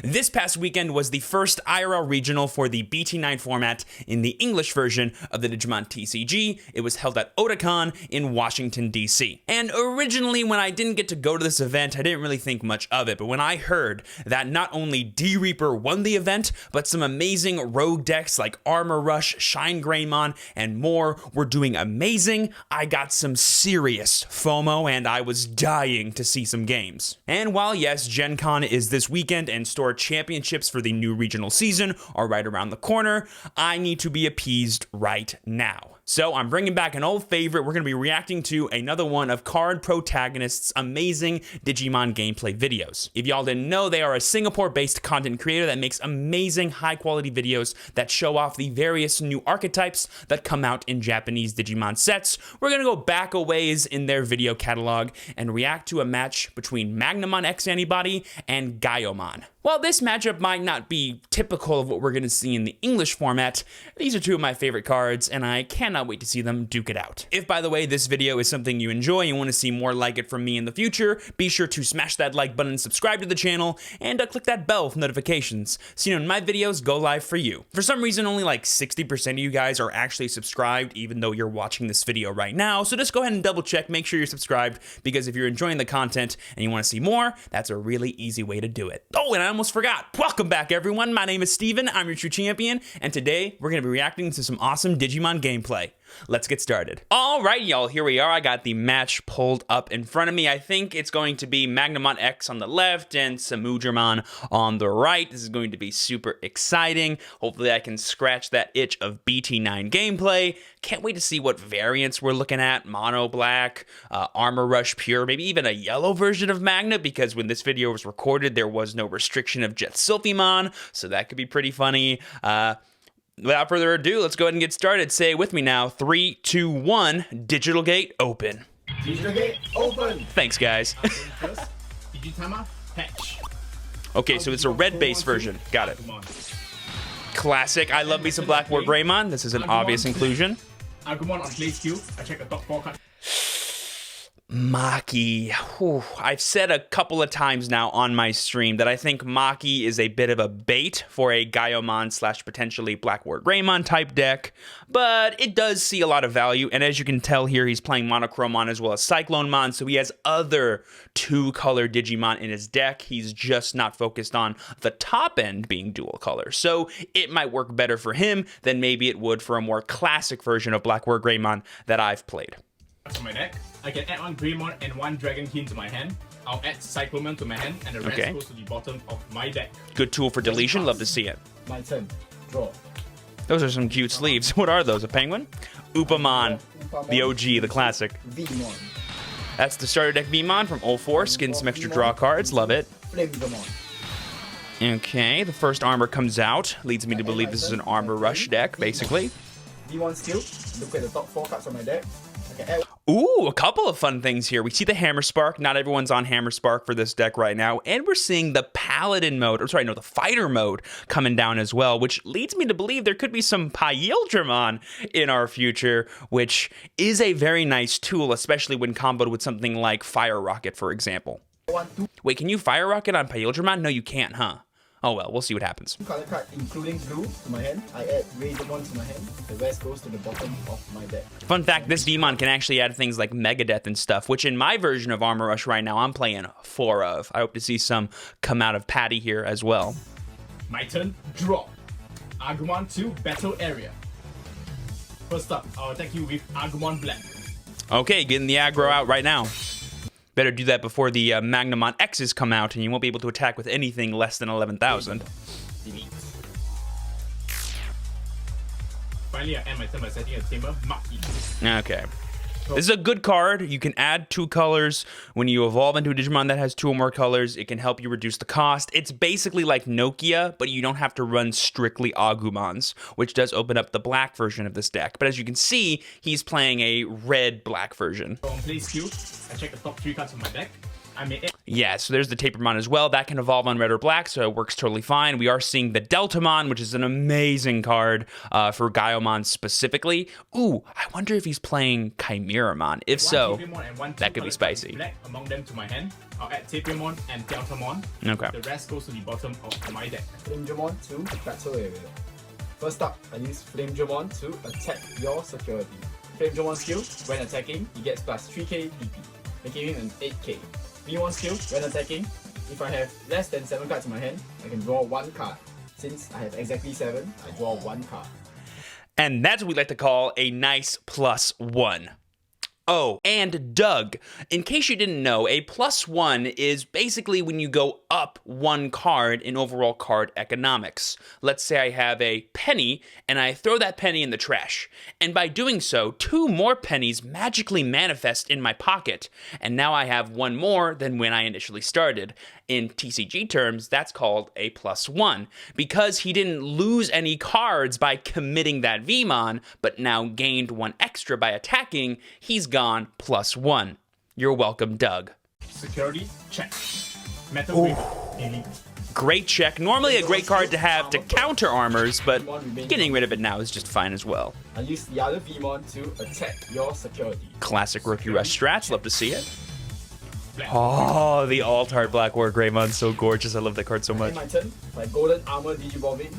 This past weekend was the first IRL regional for the BT-09 format in the English version of the Digimon TCG. It was held at Otakon in Washington, D.C. And originally, when I didn't get to go to this event, I didn't really think much of it. But when I heard that not only D-Reaper won the event, but some amazing rogue decks like Armor Rush, Shine Greymon, and more were doing amazing, I got some serious FOMO and I was dying to see some games. And while yes, Gen Con is this weekend and Store Championships for the new regional season are right around the corner, I need to be appeased right now. So I'm bringing back an old favorite. We're going to be reacting to another one of CardProtagonist's amazing Digimon gameplay videos. If y'all didn't know, they are a Singapore-based content creator that makes amazing high-quality videos that show off the various new archetypes that come out in Japanese Digimon sets. We're going to go back a ways in their video catalog and react to a match between Magnamon X Antibody and Gaiomon. While this matchup might not be typical of what we're going to see in the English format, these are two of my favorite cards, and I cannot wait to see them duke it out. If, by the way, this video is something you enjoy and want to see more like it from me in the future, be sure to smash that like button, subscribe to the channel, and click that bell for notifications so you know when my videos go live for you. For some reason, only like 60% of you guys are actually subscribed, even though you're watching this video right now, so just go ahead and double check, make sure you're subscribed, because if you're enjoying the content and you want to see more, that's a really easy way to do it. Oh, and I almost forgot. Welcome back, everyone. My name is Steven. I'm your true champion, and today we're going to be reacting to some awesome Digimon gameplay. Let's get started. All right, y'all, here we are. I got the match pulled up in front of me. I think it's going to be Magnamon X on the left and Samudramon on the right. This is going to be super exciting. Hopefully I can scratch that itch of BT-09 gameplay. Can't wait to see what variants we're looking at. Mono Black, Armor Rush Pure, maybe even a yellow version of Magna, because when this video was recorded, there was no restriction of Jet Sylphimon, so that could be pretty funny. Without further ado, let's go ahead and get started. Say it with me now. 3, 2, 1. Digital Gate open. Digital Gate open. Thanks, guys. Okay, so it's a red base version. Got it. Classic. I love me some Blackboard Greymon. This is an obvious inclusion. Agumon on play skill. I check the top 4 cards. Maki. Whew. I've said a couple of times now on my stream that I think Maki is a bit of a bait for a Gaiomon / potentially Blackboard Greymon type deck, but it does see a lot of value, and as you can tell here, he's playing Monochromon as well as Cyclonemon, so he has other 2-color Digimon in his deck. He's just not focused on the top end being dual color, so it might work better for him than maybe it would for a more classic version of Blackboard Greymon that I've played. On my deck, I can add 1 Greymon and 1 Dragon King to my hand. I'll add Cycloman to my hand, and the rest goes to the bottom of my deck. Good tool for deletion. Love to see it. My turn. Draw. Those are some cute sleeves. What are those? A penguin? Upamon. The OG, the classic. Vmon. That's the starter deck Vmon from 04. Skin some extra draw cards. Love it. Okay, the first armor comes out. Leads me to believe this is an Armor Rush deck, basically. V1 skill. Look at the top 4 cards on my deck. Ooh, a couple of fun things here. We see the Hammer Spark. Not everyone's on Hammer Spark for this deck right now. And we're seeing the Paladin mode, or sorry, no, the Fighter mode coming down as well, which leads me to believe there could be some Pyildramon in our future, which is a very nice tool, especially when comboed with something like Fire Rocket, for example. Wait, can you Fire Rocket on Pyildramon? No, you can't, huh? Oh well, we'll see what happens. Color card including blue to my hand. I add Gaiomon to my hand. The rest goes to the bottom of my deck. Fun fact, this Demon can actually add things like Megadeth and stuff, which in my version of Armor Rush right now, I'm playing 4 of. I hope to see some come out of Patty here as well. My turn. Draw. Agumon to battle area. First up, I'll attack you with Agumon Black. Okay, getting the aggro out right now. Better do that before the Magnamon X's come out, and you won't be able to attack with anything less than 11,000. Delete. Finally, I end my turn by setting a tamer, Maki. Okay. This is a good card. You can add 2 colors. When you evolve into a Digimon that has 2 or more colors, it can help you reduce the cost. It's basically like Nokia, but you don't have to run strictly Agumons, which does open up the black version of this deck. But as you can see, he's playing a red-black version. On play skill, I check the top 3 cards of my deck. I mean, Yeah, so there's the Tapermon as well. That can evolve on red or black, so it works totally fine. We are seeing the Deltamon, which is an amazing card for Gaiomon specifically. Ooh, I wonder if he's playing Chimeramon. If so, that could be spicy. Black among them to my hand. I'll add Tapermon and Deltamon. Okay. The rest goes to the bottom of my deck. Flamedramon to battle area. First up, I use Flamedramon to attack your security. Flamedramon skill, when attacking, he gets plus 3k PP, making him an 8k. V1 skill, when attacking, if I have less than 7 cards in my hand, I can draw 1 card. Since I have exactly 7, I draw 1 card. And that's what we like to call a nice +1. Oh, and Doug, in case you didn't know, a +1 is basically when you go up 1 card in overall card economics. Let's say I have a penny, and I throw that penny in the trash. And by doing so, 2 more pennies magically manifest in my pocket, and now I have 1 more than when I initially started. In TCG terms, that's called a +1, because he didn't lose any cards by committing that Vmon, but now gained 1 extra by attacking. He's gone +1. You're welcome, Doug. Security, check. Metal Grip, delete. Great check. Normally a great card to have to counter armors, but getting rid of it now is just fine as well. I use the other Vmon to attack your security. Classic Rookie Rush strats. Love to see it. Oh, the alt-art Black War Greymon, so gorgeous. I love that card so much. In my turn, my Golden Armor Digivolving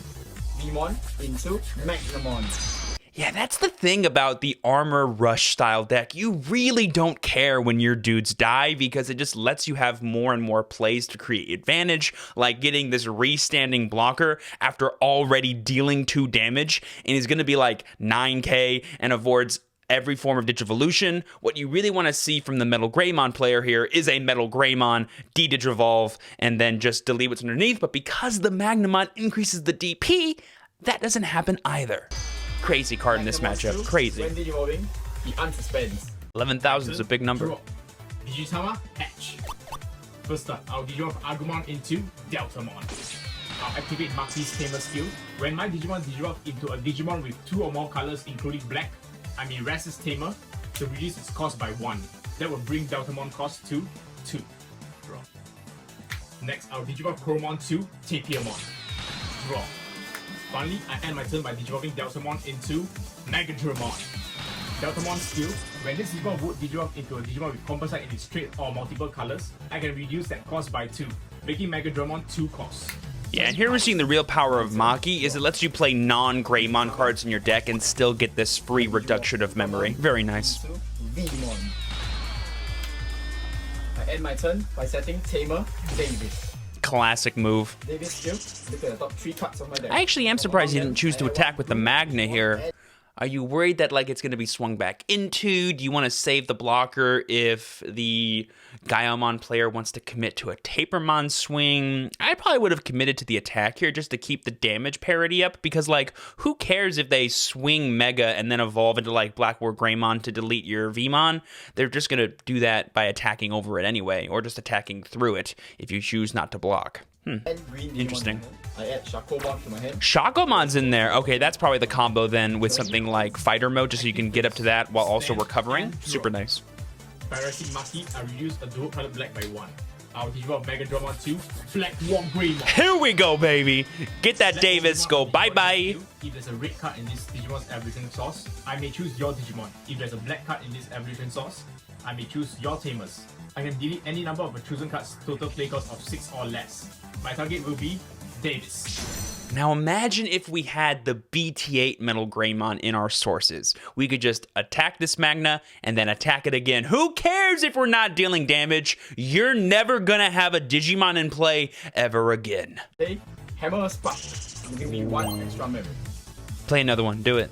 Vmon into Magnamon. Yeah, that's the thing about the Armor Rush style deck. You really don't care when your dudes die because it just lets you have more and more plays to create advantage, like getting this restanding blocker after already dealing 2 damage, and he's going to be like 9k and avoids every form of Digivolution. What you really want to see from the Metal Greymon player here is a Metal Greymon de-Digivolve and then just delete what's underneath, but because the Magnamon increases the DP, that doesn't happen either. Crazy card in this matchup. Crazy. When Digivolving, he unsuspends. 11,000 is a big number. Draw. Digitama, hatch. First up, I'll Digivolve Agumon into Deltamon. I'll activate Maxi's Tamer skill. When my Digimon Digivolve into a Digimon with 2 or more colors, including black, I mean Raz's Tamer, to reduce its cost by 1. That will bring Deltamon cost to 2. Draw. Next, I'll Digivolve Chromon to Tapiamon. Draw. Finally, I end my turn by Digivolving Deltamon into Megadramon. Deltamon skill, when this Digimon would Digivolve into a Digimon with composite in its trait or multiple colors, I can reduce that cost by 2, making Megadramon 2 costs. Yeah, and here we're seeing the real power of Maki is it lets you play non-Greymon cards in your deck and still get this free reduction of memory. Very nice. Vmon. I end my turn by setting Tamer Davis. Classic move. Davis skill, look at the top 3 cards of my deck. I actually am surprised he didn't choose to attack with the Magna here. Are you worried that like it's going to be swung back into? Do you want to save the blocker if the Gaiomon player wants to commit to a Tapermon swing? I probably would have committed to the attack here just to keep the damage parity up because like who cares if they swing Mega and then evolve into like Black War Greymon to delete your Vmon? They're just going to do that by attacking over it anyway or just attacking through it if you choose not to block. Interesting. I add Shakomon to my hand. Shakomon's in there. Okay, that's probably the combo then with something like Fighter Mode, just so you can get up to that while also recovering. Super nice. Parasite Maki, I reduce a dual color black by 1. I'll Digivolve Megadramon to Black War Greymon. Here we go, baby. Get that Davis. Go bye-bye. If there's a red card in this Digimon's evolution source, I may choose your Digimon. If there's a black card in this evolution source, I may choose your Tamers. I can delete any number of a chosen card's total play cost of 6 or less. My target will be Davis. Now imagine if we had the BT-08 Metal Greymon in our sources. We could just attack this Magna and then attack it again. Who cares if we're not dealing damage? You're never gonna have a Digimon in play ever again. Okay, Hammer Spark, giving me 1 extra memory. Play another one, do it.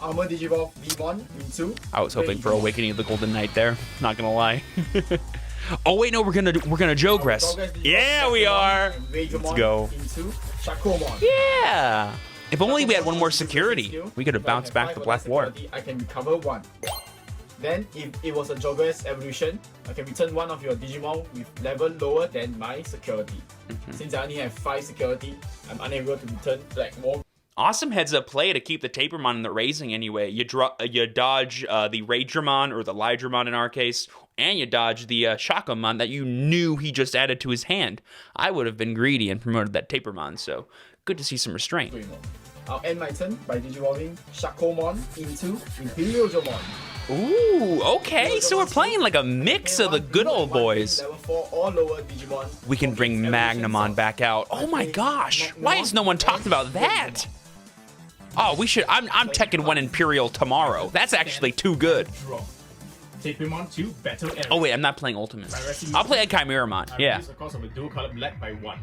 Armor Digivolve V1 into. I was hoping for Awakening of the Golden Knight there, not gonna lie. Oh wait, no, we're gonna Jogress. Yeah, we are. Let's go. Into Shakomon. Yeah. If only we had one more security, we could have bounced back the Black War. I can recover 1. Then, if it was a Jogress evolution, I can return 1 of your Digimon with level lower than my security. Since I only have 5 security, I'm unable to return Black War. Awesome heads-up play to keep the Tapermon in the raising anyway. You dodge the Raidramon, or the Lydramon in our case, and you dodge the Shakomon that you knew he just added to his hand. I would have been greedy and promoted that Tapermon, so good to see some restraint. I'll end my turn by digivolving Shakomon into Imperial Jomon. Ooh, okay, so we're playing like a mix of the good old boys. Level 4 or lower Digimon. We can bring Magnamon back out. Oh my gosh, why has no one talked about that? Oh, we should. I'm teching one Imperial tomorrow. That's actually too good. Tapermon to Battle Area. Oh wait, I'm not playing Ultimate. I'll play a Chimeramon. Yeah. Reduce the cost of a dual color black by 1.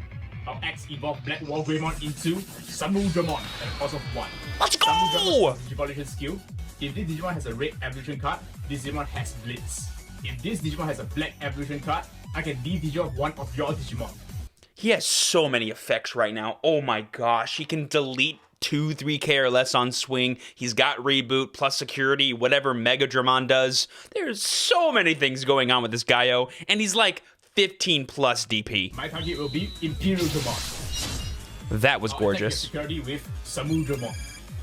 I'll X evolve Black Wall Greymon into Samudramon at a cost of 1. Let's go! Samudramon's Digivolution skill. If this Digimon has a red evolution card, this Digimon has Blitz. If this Digimon has a black evolution card, I can de-Digivolve one of your Digimon. He has so many effects right now. Oh my gosh, he can delete 2, 3K or less on swing. He's got reboot plus security, whatever Megadramon does. There's so many things going on with this Gaio, and he's like 15 plus DP. My target will be Imperial Dramon. That was I'll gorgeous. attack your security with Samudramon.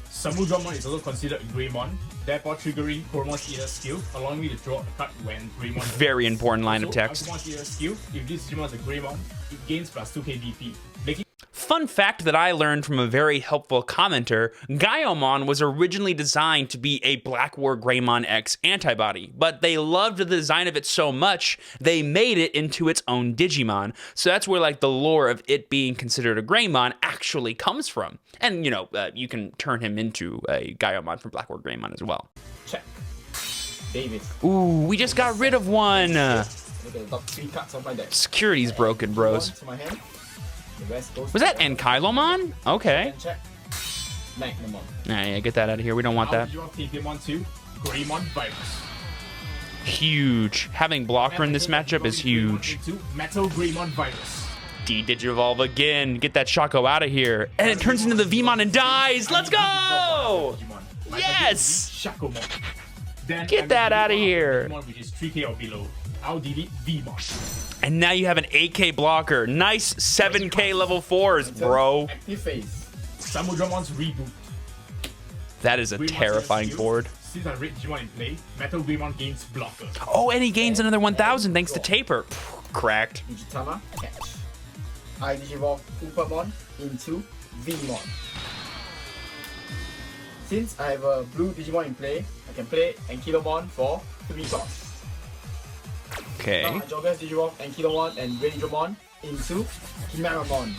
Samudramon is also considered a Greymon, therefore triggering Chromon's Eater skill, allowing me to draw a card when Greymon. Very important line of text. Chromon's Eater skill, if this Digimon is a Greymon, it gains plus 2k DP, making. Fun fact that I learned from a very helpful commenter, Gaiomon was originally designed to be a Black War Greymon X antibody, but they loved the design of it so much, they made it into its own Digimon. So that's where like the lore of it being considered a Greymon actually comes from. And you know, you can turn him into a Gaiomon from Black War Greymon as well. Check. Davis. Ooh, we just got rid of one. Look at the top 3 cards of my deck. Security's broken, bros. To my hand. The rest goes Was that to Ankylomon? Okay. check. Magnamon. Yeah, get that out of here. We don't want that. Digimon Tapermon to Greymon Virus. Huge. Having blocker in this matchup is huge. Into Metal Greymon Virus. D-Digivolve again. Get that Shaco out of here. And it turns into the Vmon and dies. Let's go! Yes! Shakomon. Then Get that out of here. Digimon, which is 3k or below. I'll delete Vmon. And now you have an 8k blocker. Nice 7k level 4s, bro. Active phase. Samudramon's Reboot. That is a Greymon terrifying skills. board. Since I read Digimon in play, Metal Greymon gains blocker. Oh, and he gains another 1000 thanks to Taper. Cracked. Digitama, catch. I digivolve Upamon into Vmon. Since I have a blue Digimon in play, I can play Ankylomon for 3 costs. Okay. Now I Jogger's Digivolve Ankylomon and Raidramon into Chimeramon.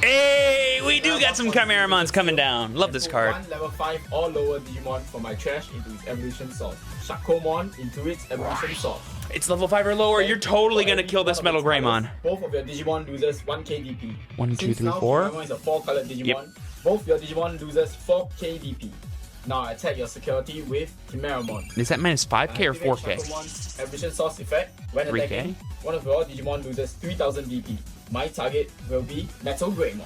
Hey, we do got some Chimeramons coming down. Love this Put card. one level 5 or lower Digimon from my trash into its evolution source. Shakomon into its evolution source. It's level 5 or lower. You're totally gonna kill this Metal Greymon. Both of your Digimon loses 1k DP. 1, 2, Since 3, now 4. Chimeramon is a 4-colored Digimon. Yep. Both your Digimon loses 4k DP. Now I attack your security with Chimeramon. Is that minus 5k or Activate 4k? Shakomon's evolution source effect. When 3K? attacking, one of your Digimon loses 3000 DP. My target will be Metal Greymon.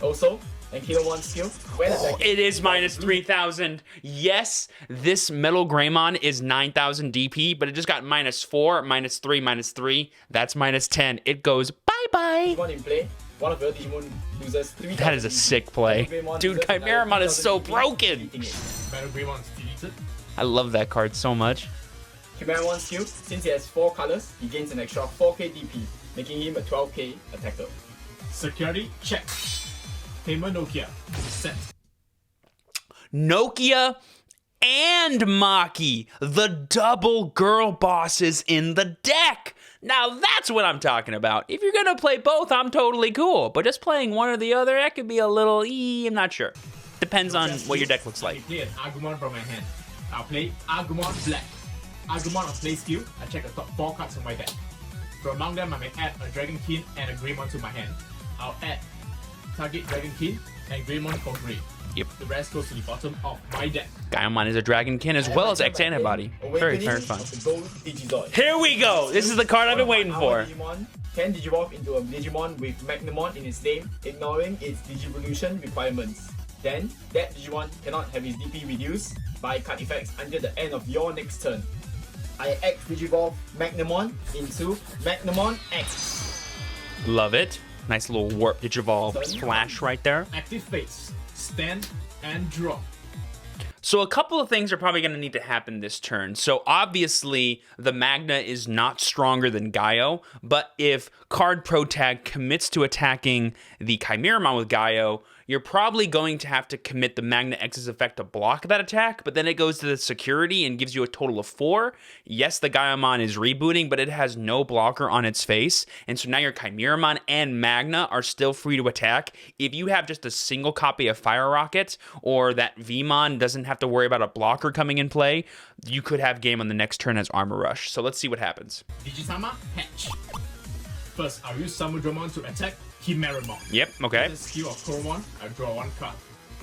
Also, Ankylomon skill. When attacking, It is minus 3000. Yes, this Metal Greymon is 9000 DP, but it just got minus 4, minus 3, minus 3. That's minus 10. It goes bye-bye. Digimon in play. One of your Digimon loses 3000 That is a DP. sick play. Greymon Dude, loses another Chimeramon is 3000 so DP, broken. beating it. Metal Greymon's deleted. I love that card so much. Chimeramon skill. Since he has 4 colors, he gains an extra 4k DP, making him a 12k attacker. Security check. Tamer Nokia set. Nokia and Maki, the double girl bosses in the deck. Now that's what I'm talking about. If you're gonna play both, I'm totally cool. But just playing one or the other, that could be a little I'm not sure. Depends on what your deck looks like. I play an Agumon from my hand. I'll play Agumon Black. Agumon on play skill, I check the top 4 cards from my deck. From among them, I may add a Dragonkin and a Greymon to my hand. I'll add target Dragonkin and Greymon for Grey. Yep. The rest goes to the bottom of my deck. Gaiomon is a Dragonkin as well as X Antibody. Very, very fun. Here we go. This is the card I've been waiting for. Digimon can digivolve into a Digimon with Magnamon in its name, ignoring its Digivolution requirements. Then, that Digimon cannot have its DP reduced by card effects until the end of your next turn. I X Digivolve Magnamon into Magnamon X. Love it. Nice little warp Digivolve flash right there. Active phase. stand, and draw. So a couple of things are probably going to need to happen this turn. So obviously, the Magna is not stronger than Gaio, but if CardProtag commits to attacking the Chimeramon with Gaio, you're probably going to have to commit the Magna X's effect to block that attack, but then it goes to the security and gives you a total of 4. Yes, the Gaiomon is rebooting, but it has no blocker on its face, and so now your Chimeramon and Magna are still free to attack. If you have just a single copy of Fire Rocket, or that Vmon doesn't have to worry about a blocker coming in play, you could have game on the next turn as Armor Rush. So let's see what happens. Digisama, Hatch. First, I'll use Samudramon to attack Chimeramon. Yep, okay. With the skill of Koromon, I'll draw 1 card.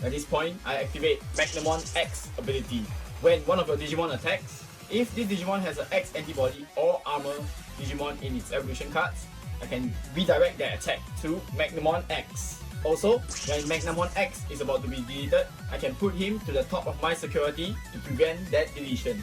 At this point, I activate Magnamon X ability. When one of your Digimon attacks, if this Digimon has an X antibody or armor Digimon in its evolution cards, I can redirect that attack to Magnamon X. Also, when Magnamon X is about to be deleted, I can put him to the top of my security to prevent that deletion.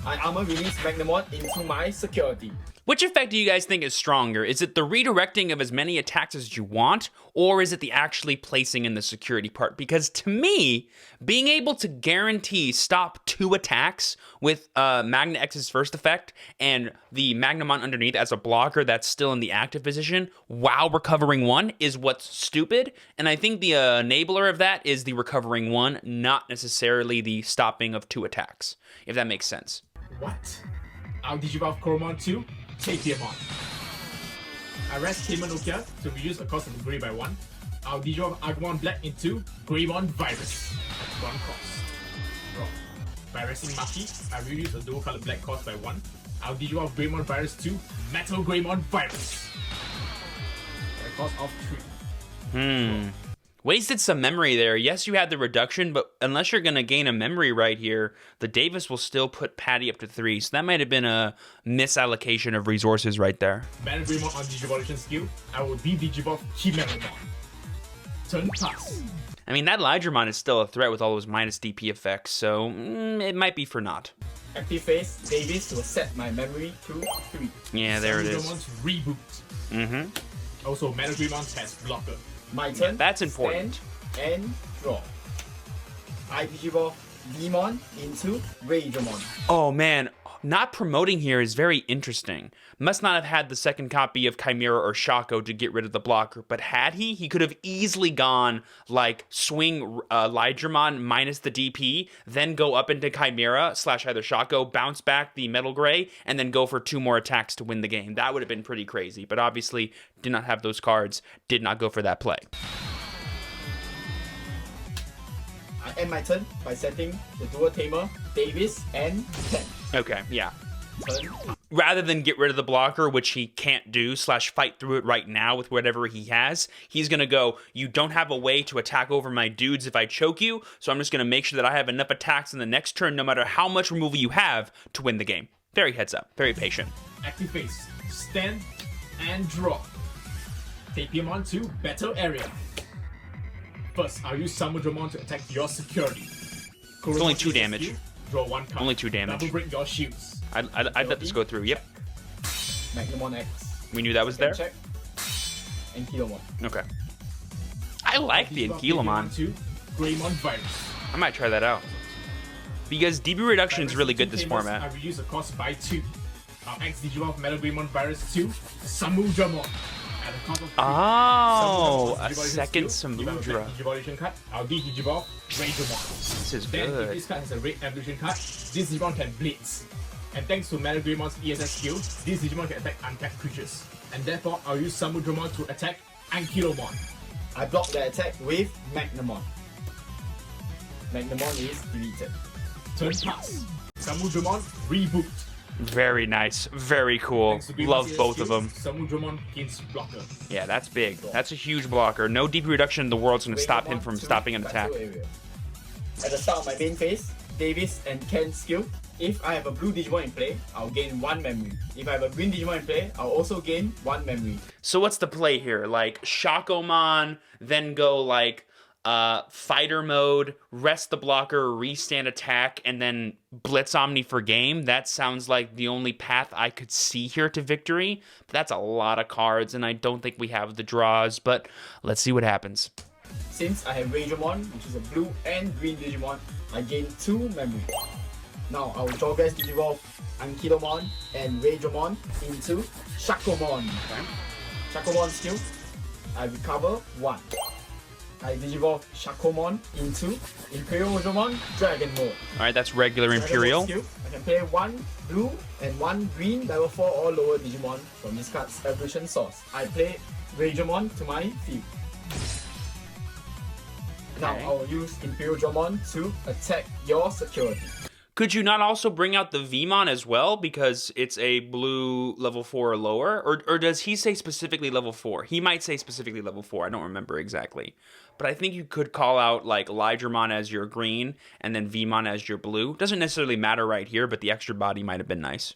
I armor release Magnamon into my security. Which effect do you guys think is stronger? Is it the redirecting of as many attacks as you want, or is it the actually placing in the security part? Because to me, being able to guarantee stop 2 attacks with Magna X's first effect and the Magnamon underneath as a blocker that's still in the active position while recovering 1 is what's stupid. And I think the enabler of that is the recovering 1, not necessarily the stopping of 2 attacks, if that makes sense. What? I'll Digivolve Koromon to Tapiamon. I rest Nokia to reduce the cost of the Grey by 1. I'll Digivolve Agumon Black into Greymon Virus at 1 cost. Draw. By resting Maki, I reduce the dual color black cost by 1. I'll Digivolve Greymon Virus to Metal Greymon Virus at a cost of 3. Wasted some memory there. Yes, you had the reduction, but unless you're going to gain a memory right here, the Davis will still put Patty up to 3. So that might have been a misallocation of resources right there. Mana Greymon on Digivolution skill, I will Digivolve Chimeramon. Turn pass. I mean, that Lydramon is still a threat with all those minus DP effects, so it might be for naught. Active phase, Davis will set my memory to 3. Yeah, there it is. Samudramon's reboot. Also, Mana Greymon has blocker. My turn. That's important. Stand and draw. I Digivolve Demon into Raidramon. Oh man, not promoting here is very interesting. Must not have had the second copy of Chimera or Shaco to get rid of the blocker, but had he could have easily gone like swing Lydramon minus the DP, then go up into Chimera / either Shaco, bounce back the Metal Gray, and then go for 2 more attacks to win the game. That would have been pretty crazy, but obviously did not have those cards, did not go for that play. I end my turn by setting the dual tamer, Davis and Ken. Okay, yeah. Turn. Rather than get rid of the blocker, which he can't do, / fight through it right now with whatever he has, he's going to go, you don't have a way to attack over my dudes if I choke you, so I'm just going to make sure that I have enough attacks in the next turn, no matter how much removal you have, to win the game. Very heads up, very patient. Active phase, stand and draw. Tapiamon to Battle Area. First, I'll use Samudramon to attack your security. It's only 2 damage. Skill, draw 1 card. Only 2 damage. Double break your shields. I'd let this go through, yep. Magnamon X. We knew that was there? Check. And Kilomon. Okay. I like the Ankylomon. To Greymon Virus. I might try that out. Because DB reduction is really good this I format. reduce the cost by 2. I'll X Digivolve Metal Greymon Virus to Samudramon. At a cost of 3. Oh, Samudramon a second skill, Samudra. Digivolution card. I'll Digivolve Raidramon. This is Then, if good. this card has a red evolution card, this Digimon can blitz. And thanks to Metal Greymon's ESS skill, this Digimon can attack untapped creatures. And therefore, I'll use Samudramon to attack Ankylomon. I block the attack with Magnamon. Magnamon is deleted. Turn pass. Samudramon reboot. Very nice. Very cool. Thanks to Greymon's Love ESS both skill, of them. Samudramon gains blocker. Yeah, that's big. That's a huge blocker. No DP reduction in the world's going to stop him Raidramon from to stopping an attack. Battle Area. At the start of my main phase, Davis and Ken's skill. If I have a blue Digimon in play, I'll gain 1 memory. If I have a green Digimon in play, I'll also gain 1 memory. So what's the play here? Like Shakomon, then go like fighter mode, rest the blocker, restand attack, and then blitz Omni for game. That sounds like the only path I could see here to victory. But that's a lot of cards, and I don't think we have the draws, but let's see what happens. Since I have Gaiomon, which is a blue and green Digimon, I gain 2 memory. Now I will Jogges Digivolve Ankylomon and Gaiomon into Shakomon. Shakomon skill, I recover 1. I Digivolve Shakomon into Imperial Digimon Dragon Mode. Alright, that's regular Imperial. Skill, I can play 1 blue and 1 green level 4 or lower Digimon from this card's evolution source. I play Gaiomon to my field. Now I will use Imperial Digimon to attack your security. Could you not also bring out the Vmon as well because it's a blue level 4 or lower? Or does he say specifically level 4? He might say specifically level 4. I don't remember exactly. But I think you could call out like Lydramon as your green and then Vmon as your blue. Doesn't necessarily matter right here, but the extra body might have been nice.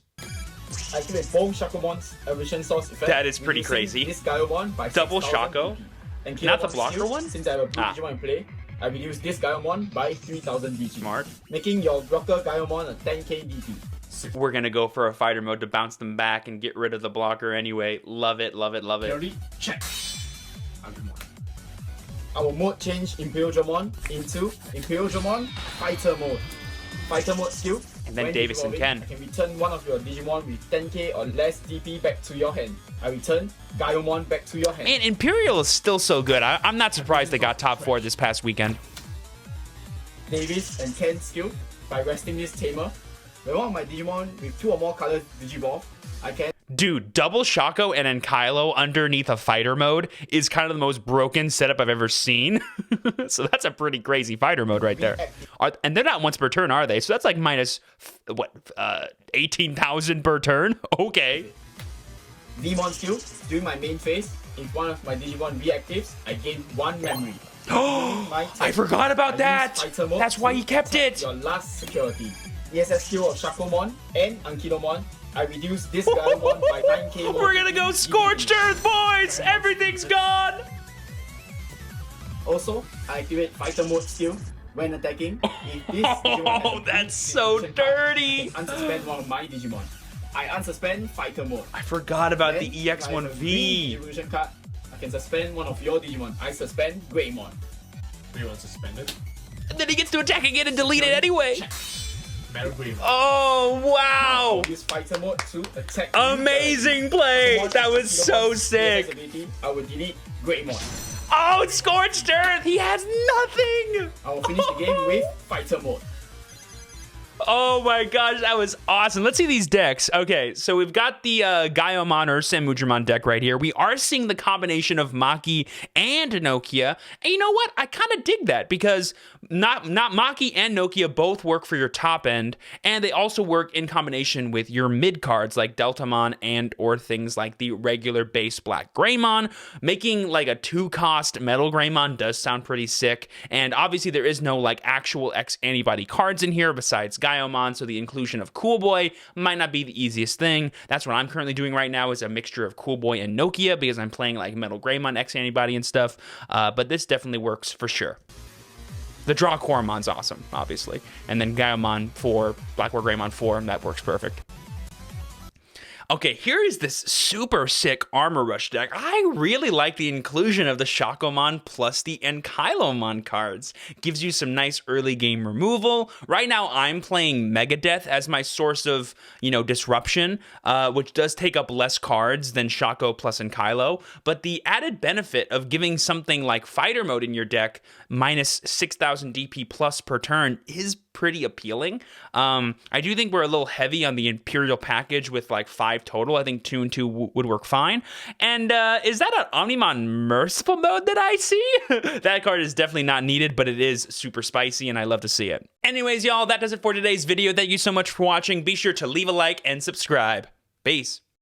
I activate both Shakomon's evolution source effect. That is pretty crazy. This Gaiomon by Double 6,000 Shako? BP. And Not the Gaiomon blocker skill, one? Since I have a blue Digimon in play, I reduce this Gaiomon by 3000 BP. Smart. Making your blocker Gaiomon a 10k BP. We're going to go for a fighter mode to bounce them back and get rid of the blocker anyway. Love it, love it, love it. Theory, check. Agumon. I will mode change Imperial Digimon into Imperial Digimon Fighter Mode. Fighter Mode skill. And then when Davison Digivolving, Ken. I can return one of your Digimon with 10k or less DP back to your hand. I return Gaiomon back to your hand. Man, Imperial is still so good. I'm not surprised they got top 4 this past weekend. Davis and Ken skill. By resting this Tamer, when one of my Digimon with 2 or more colors Digivolve, I can Dude, double Shako and Enkylo underneath a fighter mode is kind of the most broken setup I've ever seen. So that's a pretty crazy fighter mode right there. And they're not once per turn, are they? So that's like minus, 18,000 per turn? Okay. Demon skill. During my main phase, if one of my Digimon reactives, I gain 1 memory. I forgot about that. That's why he kept it. Your last security. ESS skill of Shakomon and Ankylomon. I reduce this Gaiomon by 9k. We're gonna go Scorched Earth, boys! Everything's gone! Also, I activate Fighter Mode skill when attacking. If this Digimon has a that's so dirty! I can unsuspend one of my Digimon. I unsuspend Fighter Mode. I forgot about Then, the if I have a green EX1V. evolution card, I can suspend one of your Digimon. I suspend Gaiomon. We want suspended. And then he gets to attack again and delete it anyway. Check. Metal Green. Oh, wow! I'll use Fighter Mode to attack. Amazing play! That was so sick! I will delete Gaiomon. Oh, it's Scorched Earth! He has nothing! I will finish the game with Fighter Mode. Oh my gosh, that was awesome. Let's see these decks. Okay, so we've got the Gaiomon or Sanmujimon deck right here. We are seeing the combination of Maki and Nokia. And you know what? I kind of dig that because not Maki and Nokia both work for your top end, and they also work in combination with your mid cards like Deltamon and or things like the regular base Black Greymon. Making like a 2-cost Metal Greymon does sound pretty sick. And obviously there is no like actual X antibody cards in here besides Gaiomon, so the inclusion of Cool Boy might not be the easiest thing. That's what I'm currently doing right now is a mixture of Cool Boy and Nokia because I'm playing like Metal Greymon, X Antibody and stuff, but this definitely works for sure. The Draw Quorumon's awesome, obviously, and then Gaiomon 4, Black War Greymon 4, that works perfect. Okay, here is this super sick Armor Rush deck. I really like the inclusion of the Shakomon plus the Ankylomon cards. Gives you some nice early game removal. Right now, I'm playing Megadeth as my source of, disruption, which does take up less cards than Shako plus Ankylo. But the added benefit of giving something like Fighter Mode in your deck, minus 6,000 DP plus per turn, is pretty appealing. I do think we're a little heavy on the Imperial package with like 5 total. I think 2 and 2 would work fine. And is that an Omnimon Merciful mode that I see? That card is definitely not needed, but it is super spicy and I love to see it. Anyways, y'all, that does it for today's video. Thank you so much for watching. Be sure to leave a like and subscribe. Peace.